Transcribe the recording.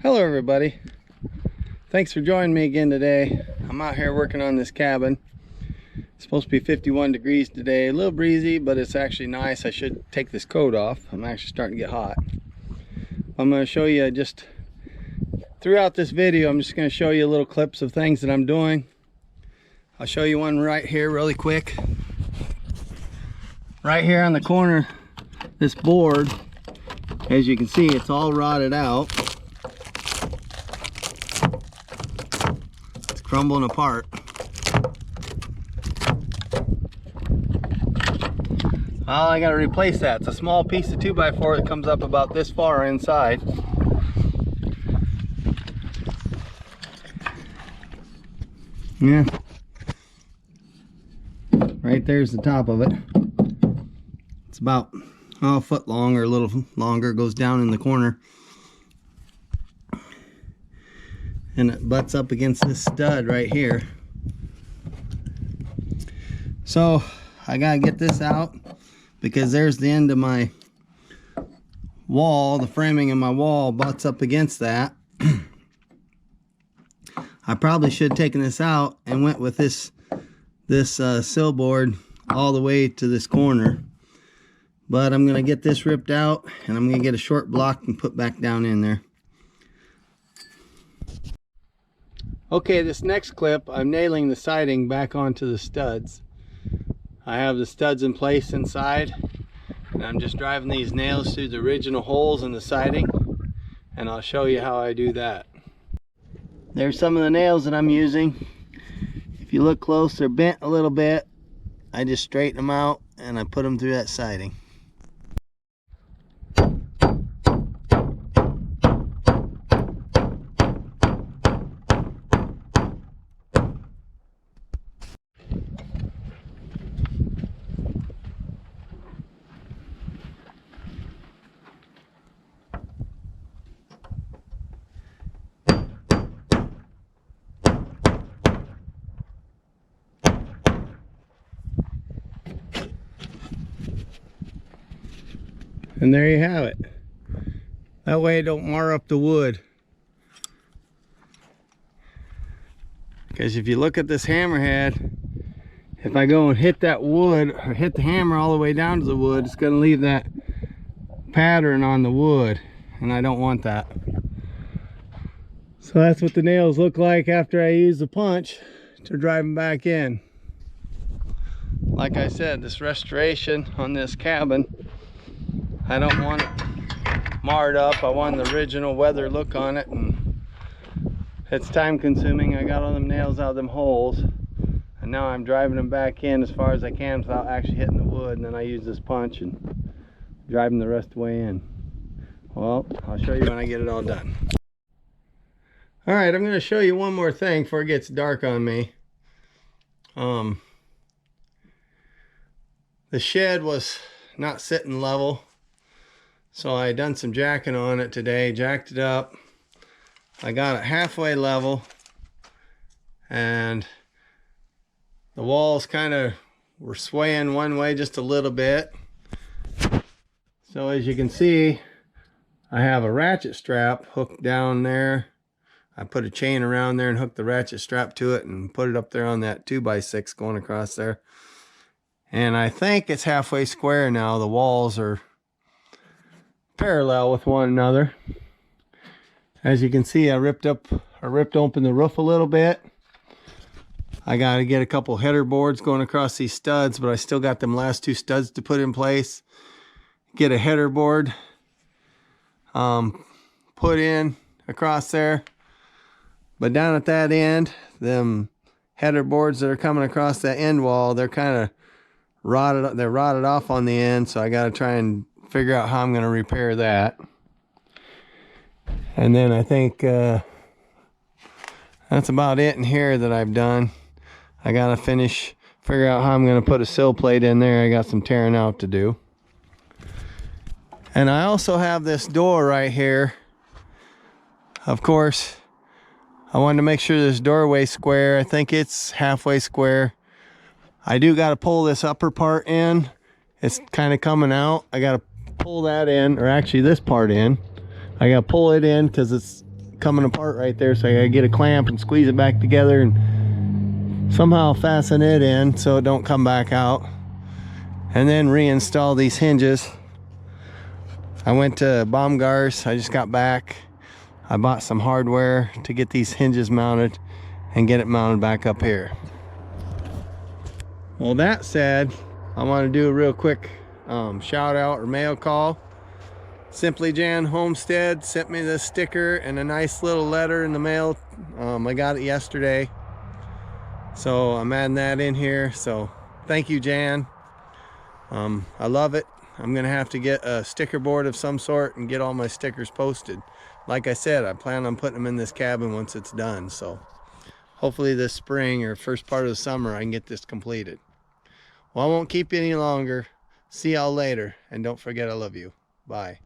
Hello everybody, thanks for joining me again today. I'm out here working on this cabin. It's supposed to be 51 degrees today, a little breezy, but it's actually nice. I should take this coat off. I'm actually starting to get hot. I'm going to show you just throughout this video, I'm just going to show you little clips of things that I'm doing. I'll show you one right here really quick. Right here on the corner, this board, as you can see, it's all rotted out. It's crumbling apart. Well, I got to replace that. It's a small piece of 2x4 that comes up about this far inside. Yeah. Right there's the top of it. It's about a foot long or a little longer. It goes down in the corner. And it butts up against this stud right here. So I gotta get this out because there's the end of my wall. The framing of my wall butts up against that. I probably should have taken this out and went with this sill board all the way to this corner. But I'm gonna get this ripped out and I'm gonna get a short block and put back down in there. Okay, this next clip, I'm nailing the siding back onto the studs. I have the studs in place inside, and I'm just driving these nails through the original holes in the siding, and I'll show you how I do that. There's some of the nails that I'm using. If you look close, they're bent a little bit. I just straighten them out and I put them through that siding. And there you have it. That way it don't mar up the wood. Because if you look at this hammerhead, if I go and hit that wood or hit the hammer all the way down to the wood, it's going to leave that pattern on the wood, and I don't want that. So that's what the nails look like after I use the punch to drive them back in. Like I said, this restoration on this cabin, I don't want it marred up. I want the original weather look on it, and it's time consuming. I got all them nails out of them holes, and now I'm driving them back in as far as I can without actually hitting the wood, and then I use this punch and drive them the rest of the way in. Well, I'll show you when I get it all done. Alright, I'm going to show you one more thing before it gets dark on me. The shed was not sitting level, so I done some jacking on it today, jacked it up. I got it halfway level, and the walls kind of were swaying one way just a little bit. So as you can see, I have a ratchet strap hooked down there. I put a chain around there and hooked the ratchet strap to it and put it up there on that 2x6 going across there. And I think it's halfway square now. The walls are parallel with one another. As you can see, I ripped open the roof a little bit. I got to get a couple header boards going across these studs, but I still got them last two studs to put in place. Get a header board put in across there, but down at that end, them header boards that are coming across that end wall, they're kind of rotted. They're rotted off on the end, so I got to try and figure out how I'm going to repair that. And then I think that's about it in here that I've done. I got to figure out how I'm going to put a sill plate in there. I got some tearing out to do. And I also have this door right here. Of course, I wanted to make sure this doorway's square. I think it's halfway square. I do got to pull this upper part in. It's kind of coming out. I got to pull that in, or actually this part in. I got to pull it in because it's coming apart right there, so I gotta get a clamp and squeeze it back together and somehow fasten it in so it don't come back out, and then reinstall these hinges. I went to Baumgars. I just got back. I bought some hardware to get these hinges mounted and get it mounted back up here. Well, that said, I want to do a real quick shout out or mail call. Simply Jan Homestead sent me this sticker and a nice little letter in the mail. I got it yesterday, so I'm adding that in here. So thank you, Jan. I love it. I'm gonna have to get a sticker board of some sort and get all my stickers posted. Like I said, I plan on putting them in this cabin once it's done, so hopefully this spring or first part of the summer I can get this completed. Well, I won't keep you any longer. See y'all later, and don't forget I love you. Bye.